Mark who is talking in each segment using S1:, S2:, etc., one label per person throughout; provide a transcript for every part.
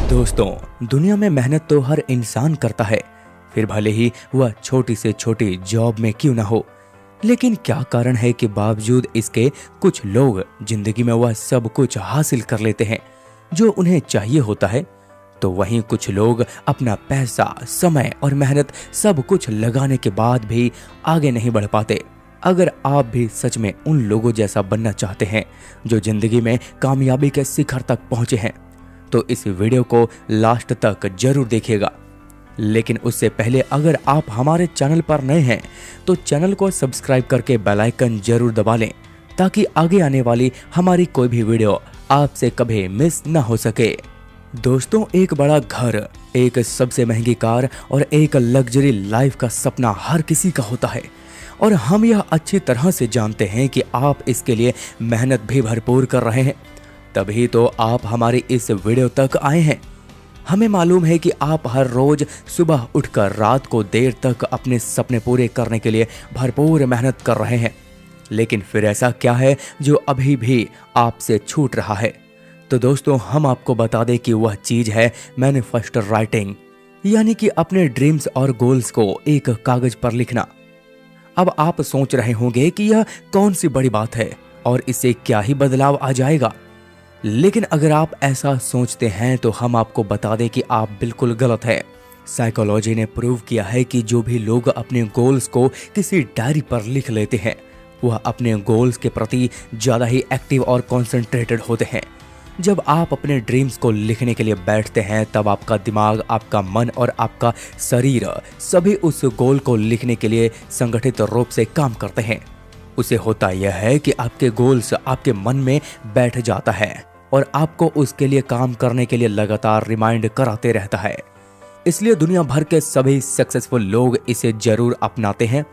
S1: दोस्तों, दुनिया में मेहनत तो हर इंसान करता है, फिर भले ही वह छोटी से छोटी जॉब में क्यों ना हो। लेकिन क्या कारण है कि बावजूद इसके कुछ लोग जिंदगी में वह सब कुछ हासिल कर लेते हैं जो उन्हें चाहिए होता है, तो वहीं कुछ लोग अपना पैसा, समय और मेहनत सब कुछ लगाने के बाद भी आगे नहीं बढ़ पाते। अगर आप भी सच में उन लोगों जैसा बनना चाहते हैं जो जिंदगी में कामयाबी के शिखर तक पहुंचे हैं, तो इस वीडियो को लास्ट तक जरूर देखिएगा। लेकिन उससे पहले अगर आप हमारे चैनल पर नए हैं तो चैनल को सब्सक्राइब करके बेल आइकन जरूर दबा लें ताकि आगे आने वाली हमारी कोई भी वीडियो आपसे कभी मिस ना हो सके। दोस्तों, एक बड़ा घर, एक सबसे महंगी कार और एक लग्जरी लाइफ का सपना हर किसी का होता है और हम यह अच्छी तरह से जानते हैं कि आप इसके लिए मेहनत भी भरपूर कर रहे हैं, तभी तो आप हमारी इस वीडियो तक आए हैं। हमें मालूम है कि आप हर रोज सुबह उठकर रात को देर तक अपने सपने पूरे करने के लिए भरपूर मेहनत कर रहे हैं, लेकिन फिर ऐसा क्या है जो अभी भी आपसे छूट रहा है? तो दोस्तों, हम आपको बता दें कि वह चीज है मैनिफेस्ट राइटिंग, यानी कि अपने ड्रीम्स और गोल्स को एक कागज पर लिखना। अब आप सोच रहे होंगे कि यह कौन सी बड़ी बात है और इससे क्या ही बदलाव आ जाएगा, लेकिन अगर आप ऐसा सोचते हैं तो हम आपको बता दें कि आप बिल्कुल गलत है। साइकोलॉजी ने प्रूव किया है कि जो भी लोग अपने गोल्स को किसी डायरी पर लिख लेते हैं वह अपने गोल्स के प्रति ज्यादा ही एक्टिव और कॉन्सेंट्रेटेड होते हैं। जब आप अपने ड्रीम्स को लिखने के लिए बैठते हैं तब आपका दिमाग, आपका मन और आपका शरीर सभी उस गोल को लिखने के लिए संगठित रूप से काम करते हैं। उसे होता यह है कि आपके गोल्स आपके मन में बैठ जाता है और आपको उसके लिए काम करने के लिए लगातार रिमाइंड कराते रहता है। इसलिए दुनिया भर के सभी सक्सेसफुल लोग इसे जरूर अपनाते हैं।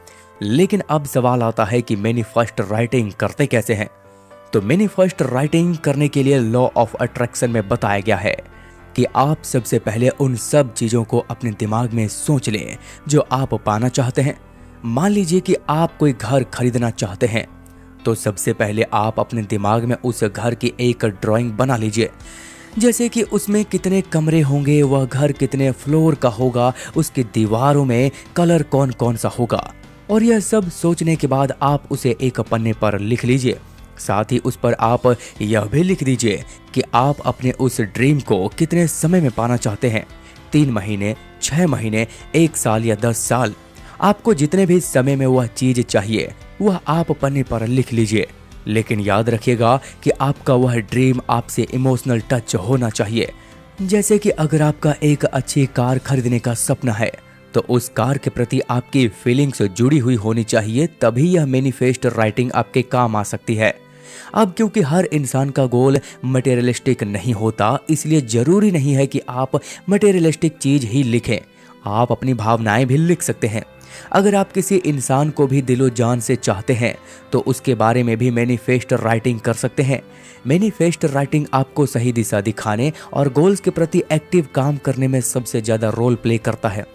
S1: लेकिन अब सवाल आता है कि मैनिफेस्ट राइटिंग करते कैसे हैं? तो मैनिफेस्ट राइटिंग करने के लिए लॉ ऑफ अट्रैक्शन में बताया गया है कि आप सबसे पहले उन सब चीजों को अपने दिमाग में सोच लें जो आप पाना चाहते हैं। मान लीजिए कि आप कोई घर खरीदना चाहते हैं, तो सबसे पहले आप अपने दिमाग में उस घर की एक ड्राइंग बना लीजिए, जैसे कि उसमें कितने कमरे होंगे, वह घर कितने फ्लोर का होगा, उसकी दीवारों में कलर कौन कौन सा होगा। और यह सब सोचने के बाद आप उसे एक पन्ने पर लिख लीजिए। साथ ही उस पर आप यह भी लिख दीजिए कि आप अपने उस ड्रीम को कितने समय में पाना चाहते हैं, 3 महीने, 6 महीने, 1 साल या 10 साल। आपको जितने भी समय में वह चीज चाहिए वह आप पन्ने पर लिख लीजिए। लेकिन याद रखिएगा कि आपका वह ड्रीम आपसे इमोशनल टच होना चाहिए। जैसे कि अगर आपका एक अच्छी कार खरीदने का सपना है तो उस कार के प्रति आपकी फीलिंग्स जुड़ी हुई होनी चाहिए, तभी यह मैनिफेस्ट राइटिंग आपके काम आ सकती है। अब क्योंकि हर इंसान का गोल मटेरियलिस्टिक नहीं होता, इसलिए जरूरी नहीं है कि आप मटेरियलिस्टिक चीज ही लिखें, आप अपनी भावनाएं भी लिख सकते हैं। अगर आप किसी इंसान को भी दिलो जान से चाहते हैं तो उसके बारे में भी मैनिफेस्ट राइटिंग कर सकते हैं। मैनिफेस्ट राइटिंग आपको सही दिशा दिखाने और गोल्स के प्रति एक्टिव काम करने में सबसे ज्यादा रोल प्ले करता है।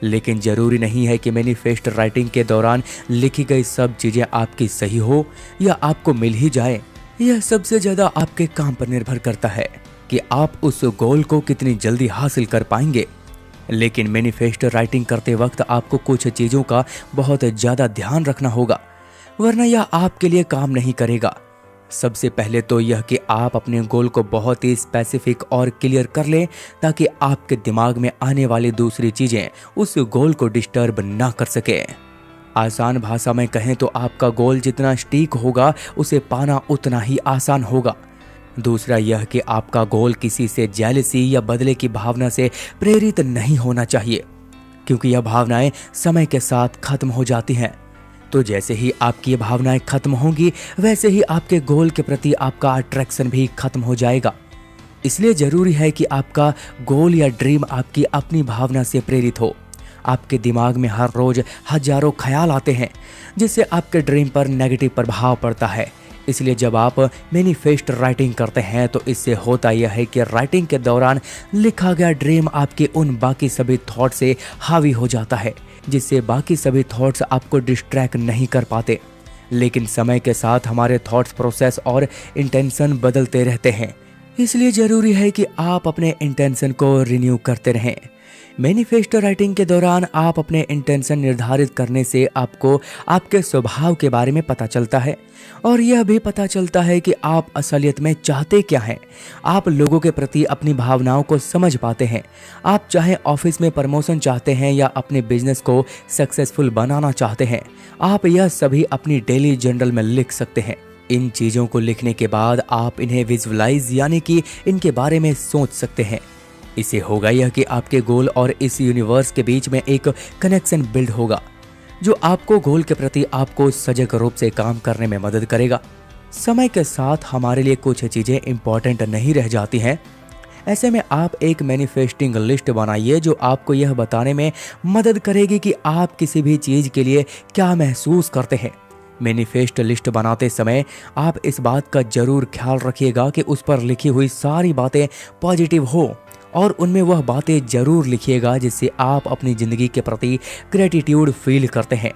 S1: लेकिन जरूरी नहीं है कि मैनिफेस्ट राइटिंग के दौरान लिखी गई सब चीजें आपकी सही हो या आपको मिल ही जाए। यह सबसे ज्यादा आपके काम पर निर्भर करता है कि आप उस गोल को कितनी जल्दी हासिल कर पाएंगे। लेकिन मैनिफेस्ट राइटिंग करते वक्त आपको कुछ चीजों का बहुत ज्यादा ध्यान रखना होगा, वरना यह आपके लिए काम नहीं करेगा। सबसे पहले तो यह कि आप अपने गोल को बहुत ही स्पेसिफिक और क्लियर कर लें ताकि आपके दिमाग में आने वाली दूसरी चीजें उस गोल को डिस्टर्ब ना कर सके। आसान भाषा में कहें तो आपका गोल जितना स्टीक होगा उसे पाना उतना ही आसान होगा। दूसरा यह कि आपका गोल किसी से जेलसी या बदले की भावना से प्रेरित नहीं होना चाहिए, क्योंकि यह भावनाएं समय के साथ खत्म हो जाती हैं। तो जैसे ही आपकी ये भावनाएं खत्म होंगी वैसे ही आपके गोल के प्रति आपका अट्रैक्शन भी खत्म हो जाएगा। इसलिए जरूरी है कि आपका गोल या ड्रीम आपकी अपनी भावना से प्रेरित हो। आपके दिमाग में हर रोज हजारों ख्याल आते हैं जिससे आपके ड्रीम पर नेगेटिव प्रभाव पड़ता है। इसलिए जब आप मैनिफेस्ट राइटिंग करते हैं तो इससे होता यह है कि राइटिंग के दौरान लिखा गया ड्रीम आपके उन बाकी सभी थॉट से हावी हो जाता है, जिससे बाकी सभी थॉट्स आपको डिस्ट्रैक्ट नहीं कर पाते। लेकिन समय के साथ हमारे थॉट्स, प्रोसेस और इंटेंशन बदलते रहते हैं। इसलिए जरूरी है कि आप अपने इंटेंशन को रिन्यू करते रहें। मैनिफेस्टो राइटिंग के दौरान आप अपने इंटेंशन निर्धारित करने से आपको आपके स्वभाव के बारे में पता चलता है और यह भी पता चलता है कि आप असलियत में चाहते क्या हैं। आप लोगों के प्रति अपनी भावनाओं को समझ पाते हैं। आप चाहे ऑफिस में प्रमोशन चाहते हैं या अपने बिजनेस को सक्सेसफुल बनाना चाहते हैं, आप यह सभी अपनी डेली जर्नल में लिख सकते हैं। इन चीज़ों को लिखने के बाद आप इन्हें विजुअलाइज यानी कि इनके बारे में सोच सकते हैं। इससे होगा यह कि आपके गोल और इस यूनिवर्स के बीच में एक कनेक्शन बिल्ड होगा जो आपको गोल के प्रति आपको सजग रूप से काम करने में मदद करेगा। समय के साथ हमारे लिए कुछ चीज़ें इंपॉर्टेंट नहीं रह जाती हैं। ऐसे में आप एक मैनिफेस्टिंग लिस्ट बनाइए जो आपको यह बताने में मदद करेगी कि आप किसी भी चीज़ के लिए क्या महसूस करते हैं। मैनिफेस्ट लिस्ट बनाते समय आप इस बात का जरूर ख्याल रखिएगा कि उस पर लिखी हुई सारी बातें पॉजिटिव हो और उनमें वह बातें जरूर लिखिएगा जिससे आप अपनी ज़िंदगी के प्रति ग्रेटिट्यूड फील करते हैं।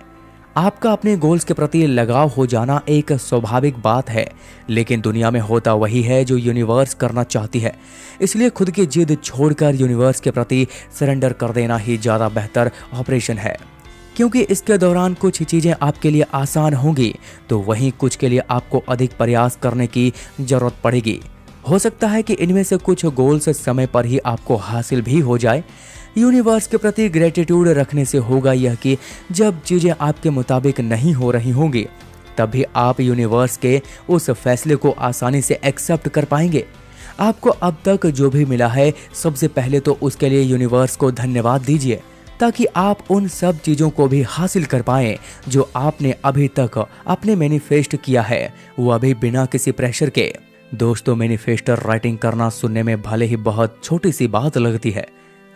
S1: आपका अपने गोल्स के प्रति लगाव हो जाना एक स्वाभाविक बात है, लेकिन दुनिया में होता वही है जो यूनिवर्स करना चाहती है। इसलिए खुद की जिद छोड़कर यूनिवर्स के प्रति सरेंडर कर देना ही ज़्यादा बेहतर ऑपरेशन है, क्योंकि इसके दौरान कुछ चीज़ें आपके लिए आसान होंगी तो वहीं कुछ के लिए आपको अधिक प्रयास करने की जरूरत पड़ेगी। हो सकता है कि इनमें से कुछ गोल्स समय पर ही आपको हासिल भी हो जाए। यूनिवर्स के प्रति ग्रेटिट्यूड रखने से होगा यह कि जब चीज़ें आपके मुताबिक नहीं हो रही होंगी तभी आप यूनिवर्स के उस फैसले को आसानी से एक्सेप्ट कर पाएंगे। आपको अब तक जो भी मिला है सबसे पहले तो उसके लिए यूनिवर्स को धन्यवाद दीजिए, ताकि आप उन सब चीज़ों को भी हासिल कर पाएं जो आपने अभी तक अपने मैनिफेस्ट किया है, वो अभी बिना किसी प्रेशर के। दोस्तों, मैनिफेस्टर राइटिंग करना सुनने में भले ही बहुत छोटी सी बात लगती है,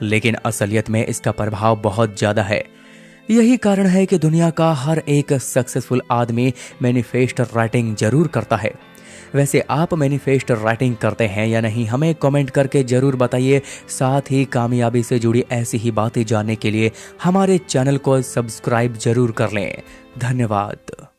S1: लेकिन असलियत में इसका प्रभाव बहुत ज़्यादा है। यही कारण है कि दुनिया का हर एक सक्सेसफुल आदमी मैनिफेस्टर राइटिंग जरूर करता है। वैसे आप मैनिफेस्टर राइटिंग करते हैं या नहीं, हमें कमेंट करके जरूर बताइए। साथ ही कामयाबी से जुड़ी ऐसी ही बातें जानने के लिए हमारे चैनल को सब्सक्राइब जरूर कर लें। धन्यवाद।